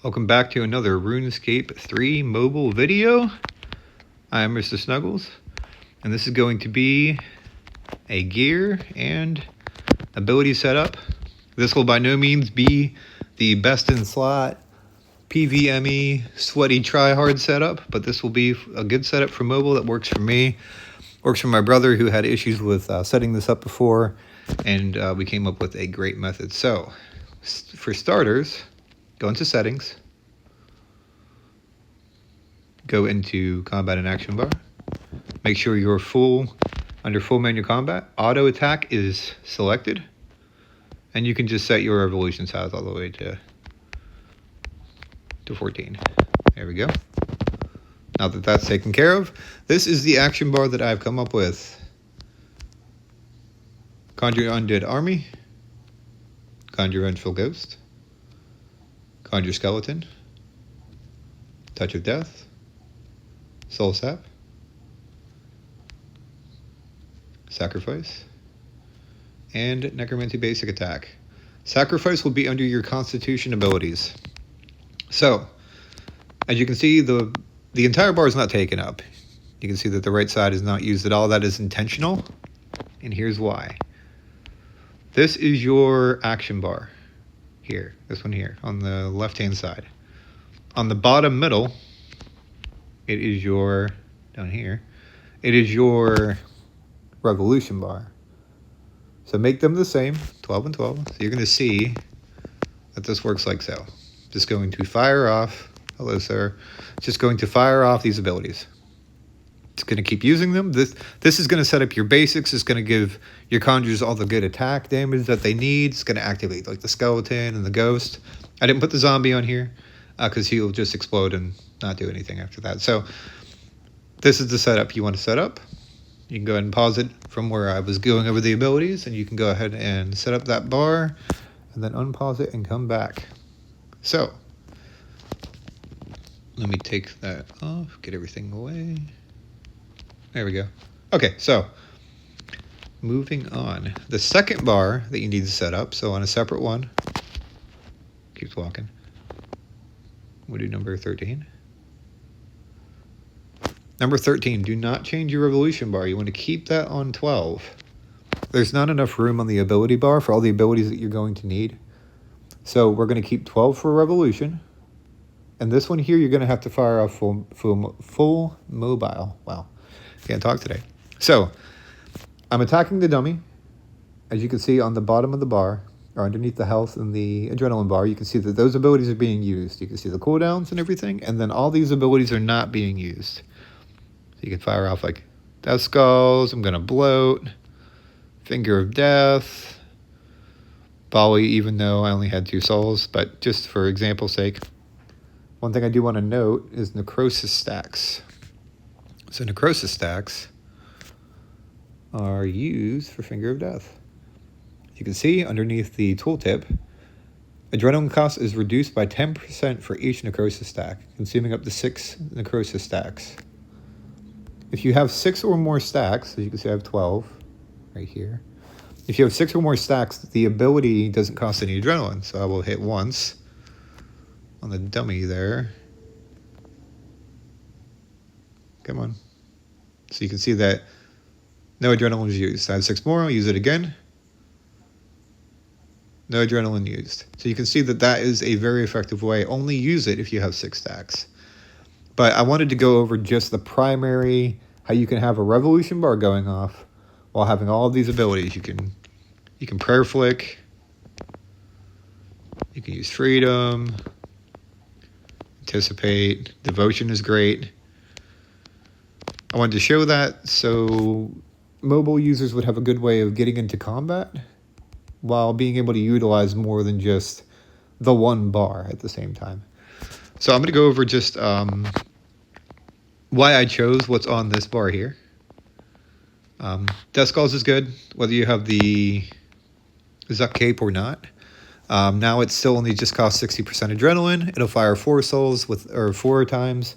Welcome back to another RuneScape 3 mobile video. I am Mr. Snuggles, and this is going to be a gear and ability setup. This will by no means be the best in slot, PvMe, sweaty tryhard setup, but this will be a good setup for mobile that works for me. Works for my brother who had issues with setting this up before, and we came up with a great method. So, for starters, go into settings, go into combat and action bar, make sure you're under full menu combat. Auto attack is selected, and you can just set your evolution size all the way to 14. There we go. Now that that's taken care of, this is the action bar that I've come up with. Conjure Undead Army, Conjure Vengeful Ghost, Conjure Skeleton, Touch of Death, Soul Sap, Sacrifice, and Necromancy Basic Attack. Sacrifice will be under your Constitution abilities. So, as you can see, the entire bar is not taken up. You can see that the right side is not used at all. That is intentional, and here's why. This is your action bar here, this one here, on the left-hand side. On the bottom middle, it is your, down here, it is your revolution bar. So make them the same, 12 and 12. So you're going to see that this works like so. Just going to fire off, hello sir, just going to fire off these abilities. It's going to keep using them. This is going to set up your basics. It's going to give your conjurers all the good attack damage that they need. It's going to activate like the skeleton and the ghost. I didn't put the zombie on here because he'll just explode and not do anything after that. So this is the setup you want to set up. You can go ahead and pause it from where I was going over the abilities, and you can go ahead and set up that bar and then unpause it and come back. So let me take that off, get everything away. There we go. Okay, so moving on. The second bar that you need to set up, so on a separate one, keeps walking. We'll do number 13. Number 13, do not change your revolution bar. You want to keep that on 12. There's not enough room on the ability bar for all the abilities that you're going to need. So we're going to keep 12 for revolution. And this one here, you're going to have to fire off full mobile. Wow. Can't talk today. So I'm attacking the dummy. As you can see on the bottom of the bar, or underneath the health and the adrenaline bar, you can see that those abilities are being used. You can see the cooldowns and everything, and then all these abilities are not being used. So you can fire off like Death Skulls, I'm going to bloat, Finger of Death, Volley, even though I only had 2 souls, but just for example's sake. One thing I do want to note is necrosis stacks. So necrosis stacks are used for Finger of Death. You can see underneath the tooltip, adrenaline cost is reduced by 10% for each necrosis stack, consuming up to 6 necrosis stacks. If you have 6 or more stacks, as you can see I have 12 right here. If you have 6 or more stacks, the ability doesn't cost any adrenaline. So I will hit once on the dummy there. Come on. So you can see that no adrenaline is used. I have 6 more, I'll use it again. No adrenaline used. So you can see that that is a very effective way. Only use it if you have 6 stacks. But I wanted to go over just the primary, how you can have a revolution bar going off while having all of these abilities. You can prayer flick. You can use freedom. Anticipate. Devotion is great. I wanted to show that so mobile users would have a good way of getting into combat while being able to utilize more than just the one bar at the same time. So I'm going to go over just why I chose what's on this bar here. Death Skulls is good, whether you have the Zuck Cape or not. Now it still only just costs 60% adrenaline. It'll fire 4 souls 4 times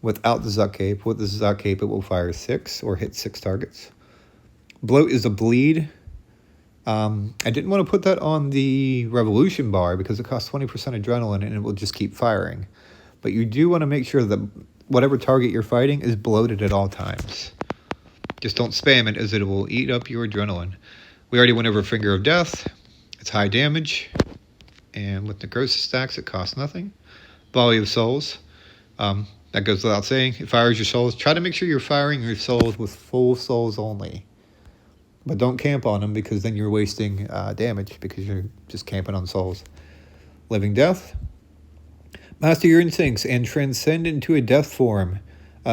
without the Zuck Cape. With the Zuck Cape, it will fire 6 or hit 6 targets. Bloat is a bleed. I didn't want to put that on the revolution bar because it costs 20% adrenaline and it will just keep firing. But you do want to make sure that whatever target you're fighting is bloated at all times. Just don't spam it, as it will eat up your adrenaline. We already went over Finger of Death. It's high damage. And with necrosis stacks, it costs nothing. Volley of Souls. That goes without saying. It fires your souls. Try to make sure you're firing your souls with full souls only. But don't camp on them, because then you're wasting damage because you're just camping on souls. Living Death. Master your instincts and transcend into a death form.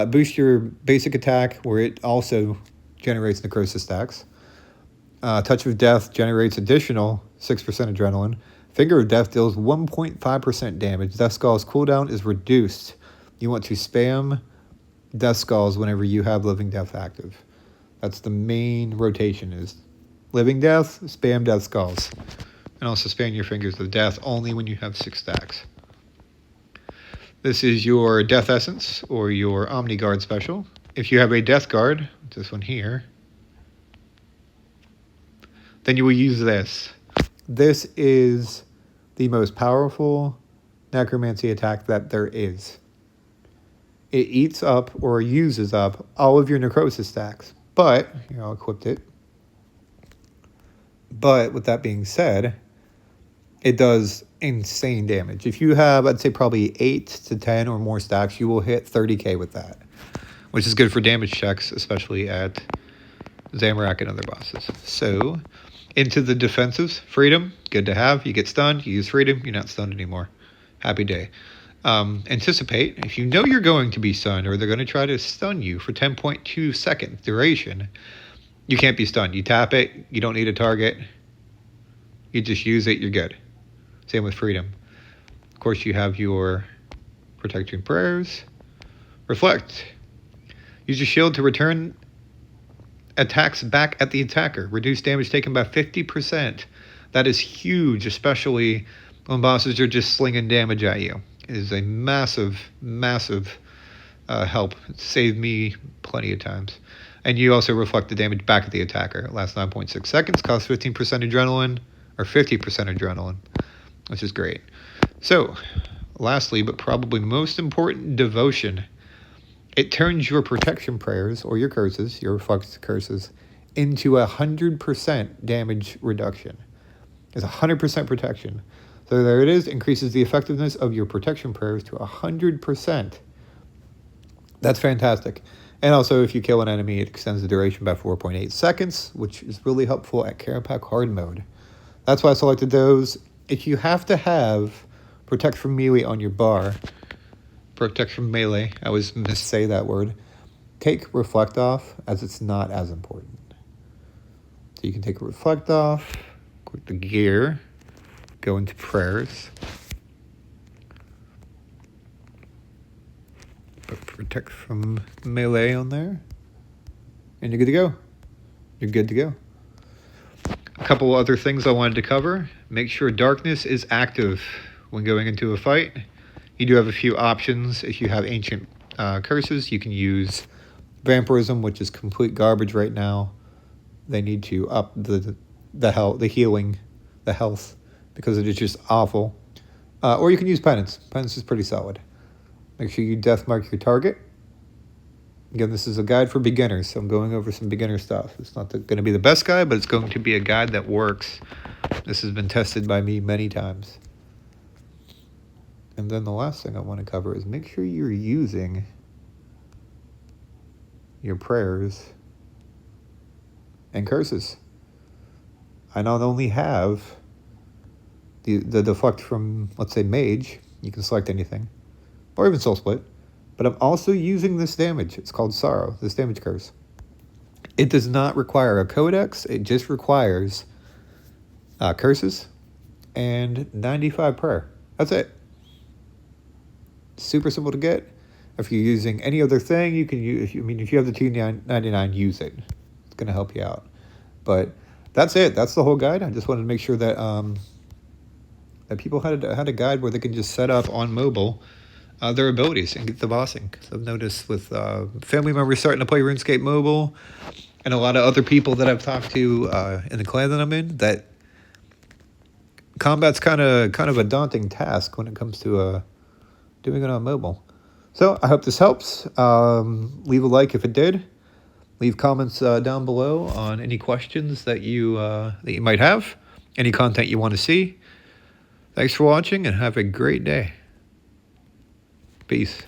Boost your basic attack, where it also generates necrosis stacks. Touch of Death generates additional 6% adrenaline. Finger of Death deals 1.5% damage. Death Skull's cooldown is reduced. You want to spam Death Skulls whenever you have Living Death active. That's the main rotation, is Living Death, spam Death Skulls. And also spam your Fingers of Death only when you have 6 stacks. This is your Death Essence, or your Omni Guard special. If you have a Death Guard, this one here, then you will use this. This is the most powerful necromancy attack that there is. It eats up or uses up all of your necrosis stacks. But, I equipped it. But with that being said, it does insane damage. If you have, I'd say, probably 8 to 10 or more stacks, you will hit 30k with that, which is good for damage checks, especially at Zamorak and other bosses. So, into the defensives. Freedom, good to have. You get stunned, you use Freedom, you're not stunned anymore. Happy day. Anticipate. If you know you're going to be stunned, or they're going to try to stun you for 10.2 second duration, you can't be stunned. You tap it, you don't need a target. You just use it, you're good. Same with Freedom. Of course, you have your Protection Prayers. Reflect. Use your shield to return attacks back at the attacker. Reduce damage taken by 50%. That is huge, especially when bosses are just slinging damage at you. It is a massive, massive help. It saved me plenty of times. And you also reflect the damage back at the attacker. It lasts 9.6 seconds, costs 15% adrenaline, or 50% adrenaline, which is great. So, lastly, but probably most important, Devotion. It turns your protection prayers, or your curses, your reflect curses, into 100% damage reduction. It's 100% protection. So there it is, increases the effectiveness of your protection prayers to 100%. That's fantastic. And also, if you kill an enemy, it extends the duration by 4.8 seconds, which is really helpful at Carapac hard mode. That's why I selected those. If you have to have Protect from Melee on your bar, Protect from Melee, I always missay that word, take Reflect off, as it's not as important. So you can take Reflect off, click the gear, go into prayers, put Protect from Melee on there, and you're good to go. You're good to go. A couple other things I wanted to cover. Make sure Darkness is active when going into a fight. You do have a few options. If you have ancient curses, you can use Vampirism, which is complete garbage right now. They need to up the healing, the health, because it is just awful. Or you can use Penance. Penance is pretty solid. Make sure you death mark your target. Again, this is a guide for beginners, so I'm going over some beginner stuff. It's not going to be the best guide, but it's going to be a guide that works. This has been tested by me many times. And then the last thing I want to cover is make sure you're using your prayers and curses. I not only have the deflect from, let's say, Mage, you can select anything, or even Soul Split, but I'm also using this damage. It's called Sorrow, this damage curse. It does not require a codex. It just requires curses and 95 prayer. That's it. Super simple to get. If you're using any other thing, you can use. If you have the 299, use it. It's going to help you out. But that's it. That's the whole guide. I just wanted to make sure that that people had a guide where they can just set up on mobile their abilities and get the bossing. Because I've noticed with family members starting to play RuneScape mobile, and a lot of other people that I've talked to in the clan that I'm in, that combat's kind of a daunting task when it comes to doing it on mobile. So I hope this helps. Leave a like if it did. Leave comments down below on any questions that you might have, any content you want to see. Thanks for watching and have a great day. Peace.